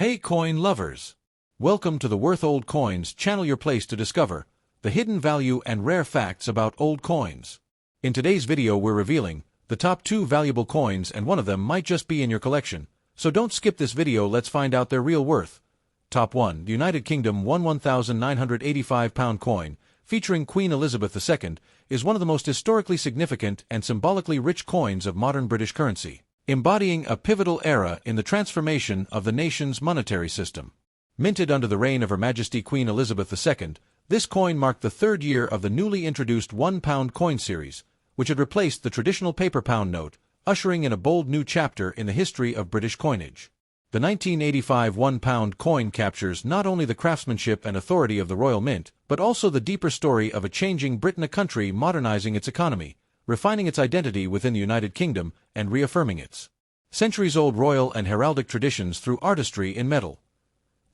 Hey coin lovers! Welcome to the Worth Old Coins channel, your place to discover the hidden value and rare facts about old coins. In today's video we're revealing the top 2 valuable coins, and one of them might just be in your collection, so don't skip this video. Let's find out their real worth. Top 1. The United Kingdom 1985 pound coin, featuring Queen Elizabeth II, is one of the most historically significant and symbolically rich coins of modern British currency, embodying a pivotal era in the transformation of the nation's monetary system. Minted under the reign of Her Majesty Queen Elizabeth II, this coin marked the third year of the newly introduced £1 coin series, which had replaced the traditional paper pound note, ushering in a bold new chapter in the history of British coinage. The 1985 £1 coin captures not only the craftsmanship and authority of the Royal Mint, but also the deeper story of a changing Britain, a country modernizing its economy, refining its identity within the United Kingdom, and reaffirming its centuries-old royal and heraldic traditions through artistry in metal.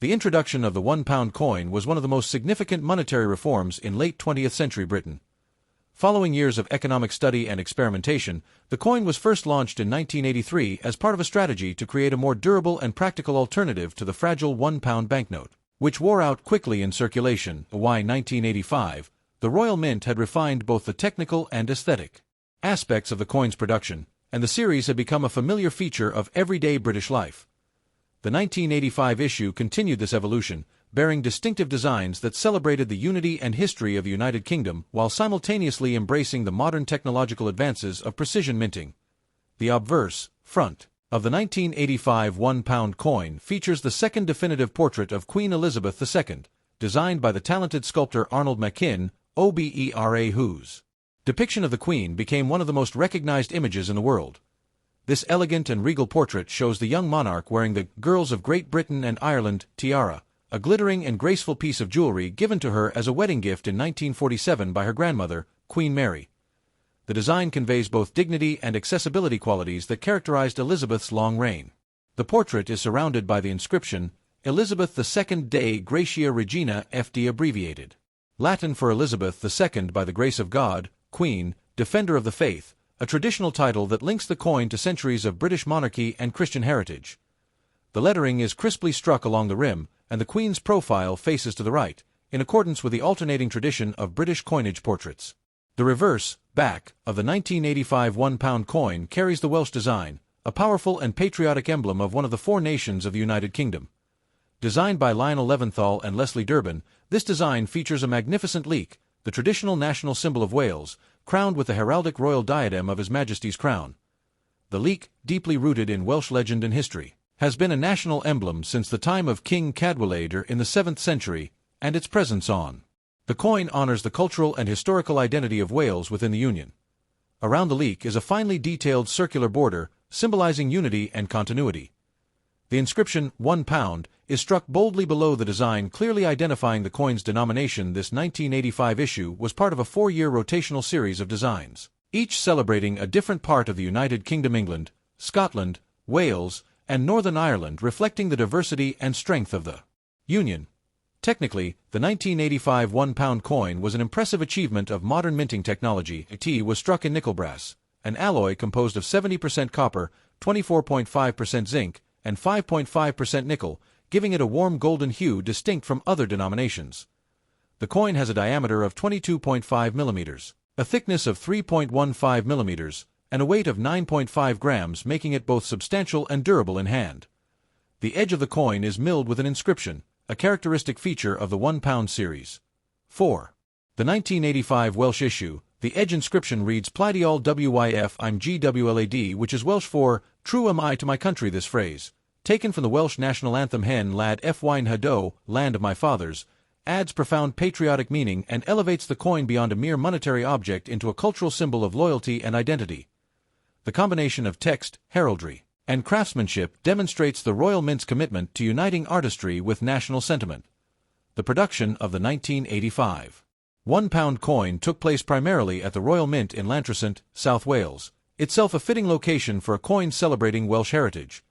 The introduction of the £1 coin was one of the most significant monetary reforms in late 20th century Britain. Following years of economic study and experimentation, the coin was first launched in 1983 as part of a strategy to create a more durable and practical alternative to the fragile £1 banknote, which wore out quickly in circulation. By 1985, the Royal Mint had refined both the technical and aesthetic aspects of the coin's production, and the series had become a familiar feature of everyday British life. The 1985 issue continued this evolution, bearing distinctive designs that celebrated the unity and history of the United Kingdom while simultaneously embracing the modern technological advances of precision minting. The obverse front of the 1985 £1 coin features the second definitive portrait of Queen Elizabeth II, designed by the talented sculptor Arnold Machin, OBERA, whose depiction of the Queen became one of the most recognized images in the world. This elegant and regal portrait shows the young monarch wearing the Girls of Great Britain and Ireland tiara, a glittering and graceful piece of jewelry given to her as a wedding gift in 1947 by her grandmother, Queen Mary. The design conveys both dignity and accessibility qualities that characterized Elizabeth's long reign. The portrait is surrounded by the inscription, Elizabeth II Dei Gratia Regina FD, abbreviated Latin for Elizabeth II by the grace of God, Queen, Defender of the Faith, a traditional title that links the coin to centuries of British monarchy and Christian heritage. The lettering is crisply struck along the rim, and the Queen's profile faces to the right, in accordance with the alternating tradition of British coinage portraits. The reverse, back, of the 1985 £1 coin carries the Welsh design, a powerful and patriotic emblem of one of the 4 nations of the United Kingdom. Designed by Lionel Leventhal and Leslie Durbin, this design features a magnificent leek, the traditional national symbol of Wales, crowned with the heraldic royal diadem of His Majesty's crown. The leek, deeply rooted in Welsh legend and history, has been a national emblem since the time of King Cadwallader in the 7th century, and its presence on the coin honors the cultural and historical identity of Wales within the Union. Around the leek is a finely detailed circular border, symbolizing unity and continuity. The inscription, £1, is struck boldly below the design, clearly identifying the coin's denomination. This 1985 issue was part of a 4-year rotational series of designs, each celebrating a different part of the United Kingdom: England, Scotland, Wales, and Northern Ireland, reflecting the diversity and strength of the Union. Technically, the 1985 £1 coin was an impressive achievement of modern minting technology. It was struck in nickel brass, an alloy composed of 70% copper, 24.5% zinc, and 5.5% nickel, giving it a warm golden hue distinct from other denominations. The coin has a diameter of 22.5 millimeters, a thickness of 3.15 millimeters, and a weight of 9.5 grams, making it both substantial and durable in hand. The edge of the coin is milled with an inscription, a characteristic feature of the £1 series. 4. The 1985 Welsh issue, the edge inscription reads Pleidiol Wyf I'm GWLAD, which is Welsh for, True am I to my country. This phrase, taken from the Welsh national anthem Hen Lad Fwyn Hado, Land of My Fathers, adds profound patriotic meaning and elevates the coin beyond a mere monetary object into a cultural symbol of loyalty and identity. The combination of text, heraldry, and craftsmanship demonstrates the Royal Mint's commitment to uniting artistry with national sentiment. The production of the 1985 £1 coin took place primarily at the Royal Mint in Llantrisant, South Wales, itself a fitting location for a coin celebrating Welsh heritage.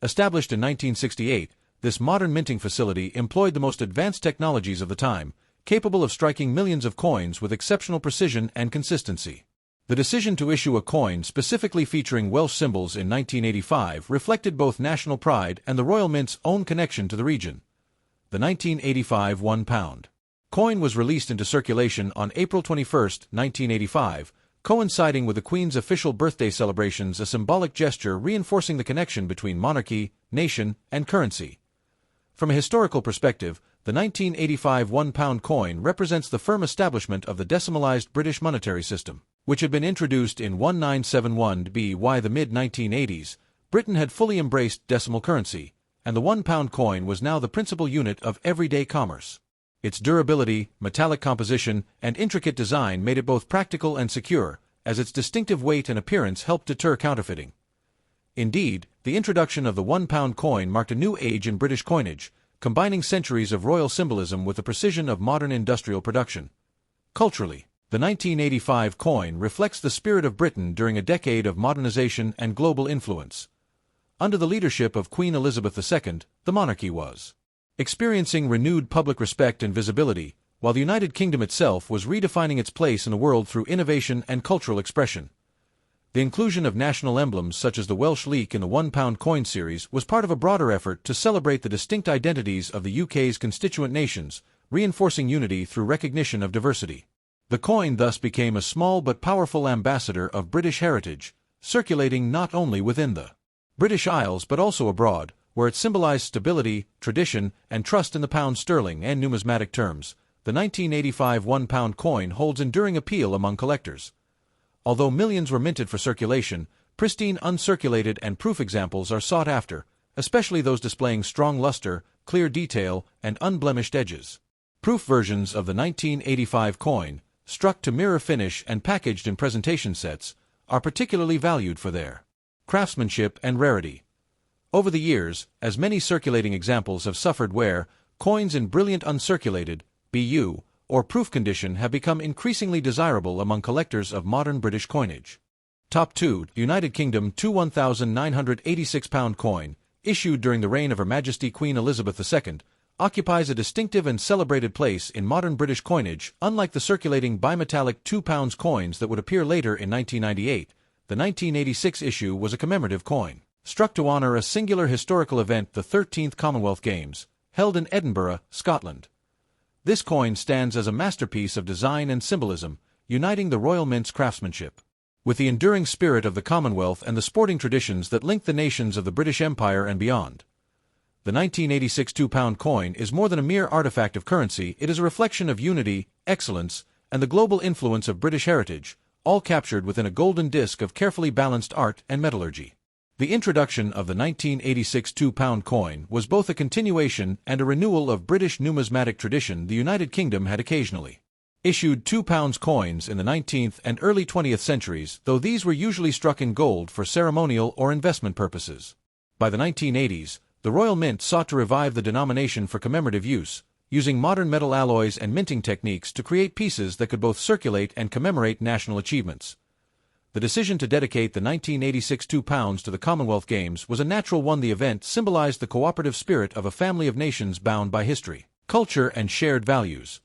Established in 1968, this modern minting facility employed the most advanced technologies of the time, capable of striking millions of coins with exceptional precision and consistency. The decision to issue a coin specifically featuring Welsh symbols in 1985 reflected both national pride and the Royal Mint's own connection to the region. The 1985 £1 coin was released into circulation on April 21, 1985, coinciding with the Queen's official birthday celebrations, a symbolic gesture reinforcing the connection between monarchy, nation, and currency. From a historical perspective, the 1985 £1 coin represents the firm establishment of the decimalised British monetary system, which had been introduced in 1971 by the mid-1980s. Britain had fully embraced decimal currency, and the £1 coin was now the principal unit of everyday commerce. Its durability, metallic composition, and intricate design made it both practical and secure, as its distinctive weight and appearance helped deter counterfeiting. Indeed, the introduction of the £1 coin marked a new age in British coinage, combining centuries of royal symbolism with the precision of modern industrial production. Culturally, the 1985 coin reflects the spirit of Britain during a decade of modernization and global influence. Under the leadership of Queen Elizabeth II, the monarchy was experiencing renewed public respect and visibility, while the United Kingdom itself was redefining its place in the world through innovation and cultural expression. The inclusion of national emblems such as the Welsh leek in the £1 coin series was part of a broader effort to celebrate the distinct identities of the UK's constituent nations, reinforcing unity through recognition of diversity. The coin thus became a small but powerful ambassador of British heritage, circulating not only within the British Isles but also abroad, where it symbolized stability, tradition, and trust in the pound sterling and numismatic terms. The 1985 £1 coin holds enduring appeal among collectors. Although millions were minted for circulation, pristine uncirculated and proof examples are sought after, especially those displaying strong luster, clear detail, and unblemished edges. Proof versions of the 1985 coin, struck to mirror finish and packaged in presentation sets, are particularly valued for their craftsmanship and rarity. Over the years, as many circulating examples have suffered wear, coins in brilliant uncirculated, BU, or proof condition have become increasingly desirable among collectors of modern British coinage. Top 2. United Kingdom £2,986 coin, issued during the reign of Her Majesty Queen Elizabeth II, occupies a distinctive and celebrated place in modern British coinage. Unlike the circulating bimetallic £2 coins that would appear later in 1998, the 1986 issue was a commemorative coin, struck to honour a singular historical event, the 13th Commonwealth Games, held in Edinburgh, Scotland. This coin stands as a masterpiece of design and symbolism, uniting the Royal Mint's craftsmanship with the enduring spirit of the Commonwealth and the sporting traditions that link the nations of the British Empire and beyond. The 1986 £2 coin is more than a mere artifact of currency. It is a reflection of unity, excellence, and the global influence of British heritage, all captured within a golden disc of carefully balanced art and metallurgy. The introduction of the 1986 £2 coin was both a continuation and a renewal of British numismatic tradition. The United Kingdom had occasionally issued £2 coins in the 19th and early 20th centuries, though these were usually struck in gold for ceremonial or investment purposes. By the 1980s, the Royal Mint sought to revive the denomination for commemorative use, using modern metal alloys and minting techniques to create pieces that could both circulate and commemorate national achievements. The decision to dedicate the 1986 £2 to the Commonwealth Games was a natural one. The event symbolized the cooperative spirit of a family of nations bound by history, culture, and shared values.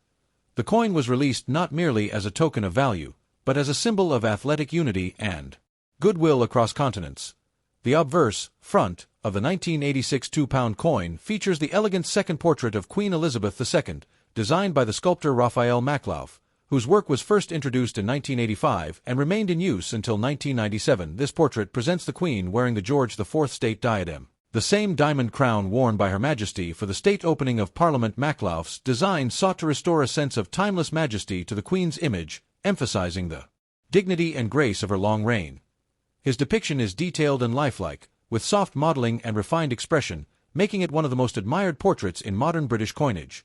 The coin was released not merely as a token of value, but as a symbol of athletic unity and goodwill across continents. The obverse, front, of the 1986 £2 coin features the elegant second portrait of Queen Elizabeth II, designed by the sculptor Raphael Maklauf, whose work was first introduced in 1985 and remained in use until 1997. This portrait presents the Queen wearing the George IV state diadem, the same diamond crown worn by Her Majesty for the state opening of Parliament. Maklauf's design sought to restore a sense of timeless majesty to the Queen's image, emphasizing the dignity and grace of her long reign. His depiction is detailed and lifelike, with soft modeling and refined expression, making it one of the most admired portraits in modern British coinage.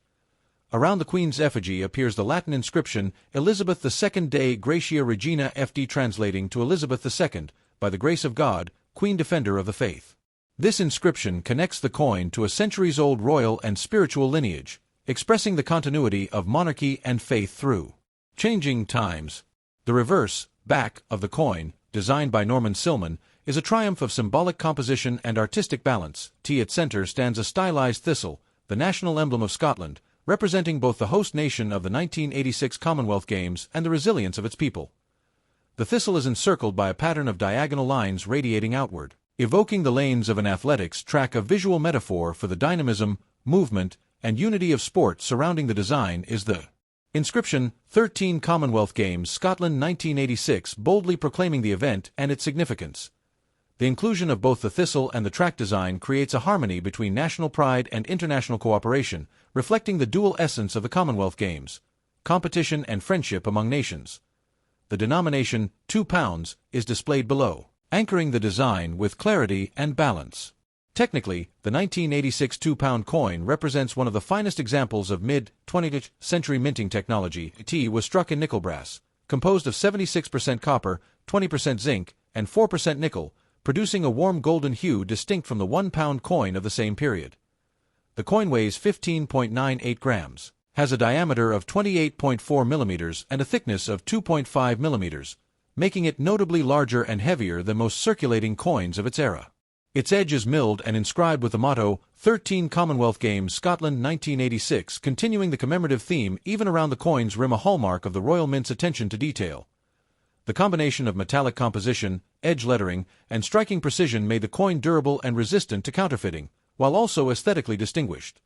Around the Queen's effigy appears the Latin inscription, Elizabeth II Dei Gratia Regina FD, translating to Elizabeth II, by the grace of God, Queen Defender of the Faith. This inscription connects the coin to a centuries-old royal and spiritual lineage, expressing the continuity of monarchy and faith through changing times. The reverse, back, of the coin, designed by Norman Silman, is a triumph of symbolic composition and artistic balance. At center stands a stylized thistle, the national emblem of Scotland, representing both the host nation of the 1986 Commonwealth Games and the resilience of its people. The thistle is encircled by a pattern of diagonal lines radiating outward, evoking the lanes of an athletics track. A visual metaphor for the dynamism, movement, and unity of sport surrounding the design is the inscription, 13 Commonwealth Games, Scotland 1986, boldly proclaiming the event and its significance. The inclusion of both the thistle and the track design creates a harmony between national pride and international cooperation, reflecting the dual essence of the Commonwealth Games, competition and friendship among nations. The denomination, £2, is displayed below, anchoring the design with clarity and balance. Technically, the 1986 £2 coin represents one of the finest examples of mid-20th century minting technology. It was struck in nickel brass, composed of 76% copper, 20% zinc, and 4% nickel, producing a warm golden hue distinct from the £1 coin of the same period. The coin weighs 15.98 grams, has a diameter of 28.4 millimeters and a thickness of 2.5 millimeters, making it notably larger and heavier than most circulating coins of its era. Its edge is milled and inscribed with the motto, 13 Commonwealth Games, Scotland 1986, continuing the commemorative theme even around the coin's rim, a hallmark of the Royal Mint's attention to detail. The combination of metallic composition, edge lettering, and striking precision made the coin durable and resistant to counterfeiting, while also aesthetically distinguished.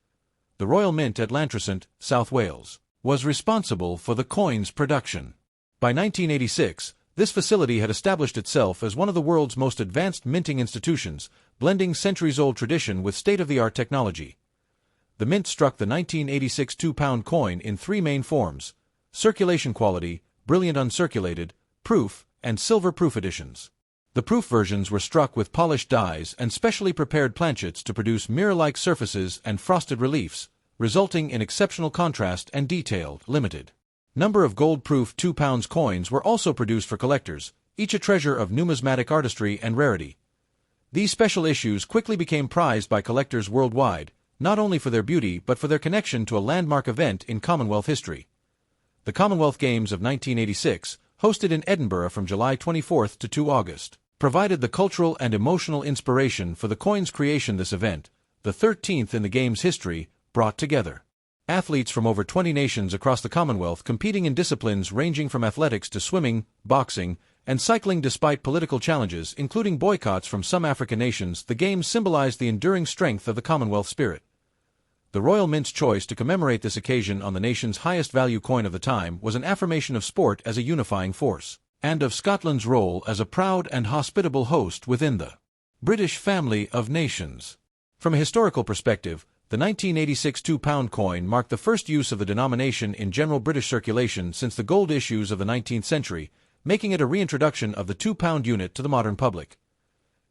The Royal Mint at Llantrisant, South Wales, was responsible for the coin's production. By 1986, this facility had established itself as one of the world's most advanced minting institutions, blending centuries-old tradition with state-of-the-art technology. The Mint struck the 1986 £2 coin in three main forms: circulation quality, brilliant uncirculated, proof, and silver proof editions. The proof versions were struck with polished dies and specially prepared planchets to produce mirror-like surfaces and frosted reliefs, resulting in exceptional contrast and detail. Limited number of gold-proof £2 coins were also produced for collectors, each a treasure of numismatic artistry and rarity. These special issues quickly became prized by collectors worldwide, not only for their beauty but for their connection to a landmark event in Commonwealth history. The Commonwealth Games of 1986, hosted in Edinburgh from July 24 to 2 August, provided the cultural and emotional inspiration for the coin's creation. This event, the 13th in the Games' history, brought together athletes from over 20 nations across the Commonwealth competing in disciplines ranging from athletics to swimming, boxing, and cycling. Despite political challenges, including boycotts from some African nations, the Games symbolized the enduring strength of the Commonwealth spirit. The Royal Mint's choice to commemorate this occasion on the nation's highest value coin of the time was an affirmation of sport as a unifying force, and of Scotland's role as a proud and hospitable host within the British family of nations. From a historical perspective, the 1986 £2 coin marked the first use of the denomination in general British circulation since the gold issues of the 19th century, making it a reintroduction of the £2 unit to the modern public.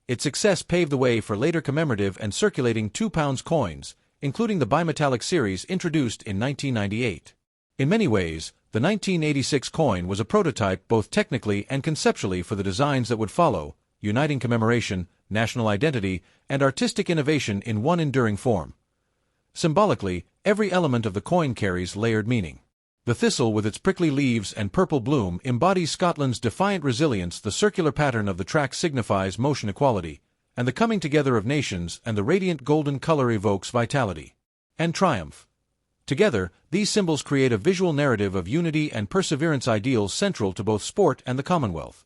Its success paved the way for later commemorative and circulating £2 coins, including the bimetallic series introduced in 1998. In many ways, the 1986 coin was a prototype both technically and conceptually for the designs that would follow, uniting commemoration, national identity, and artistic innovation in one enduring form. Symbolically, every element of the coin carries layered meaning. The thistle with its prickly leaves and purple bloom embodies Scotland's defiant resilience. The circular pattern of the track signifies motion equality, and the coming together of nations, and the radiant golden color evokes vitality and triumph. Together, these symbols create a visual narrative of unity and perseverance, ideals central to both sport and the Commonwealth.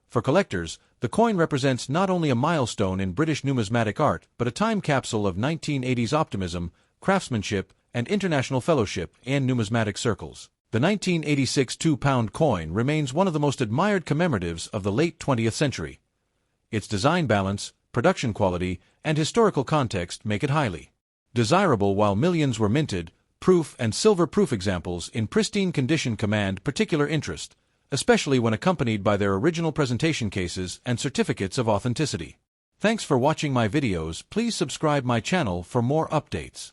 For collectors, the coin represents not only a milestone in British numismatic art, but a time capsule of 1980s optimism, craftsmanship, and international fellowship in numismatic circles. The 1986 £2 coin remains one of the most admired commemoratives of the late 20th century. Its design balance, production quality, and historical context make it highly desirable. While millions were minted, proof and silver proof examples in pristine condition command particular interest, especially when accompanied by their original presentation cases and certificates of authenticity. Thanks for watching my videos. Please subscribe my channel for more updates.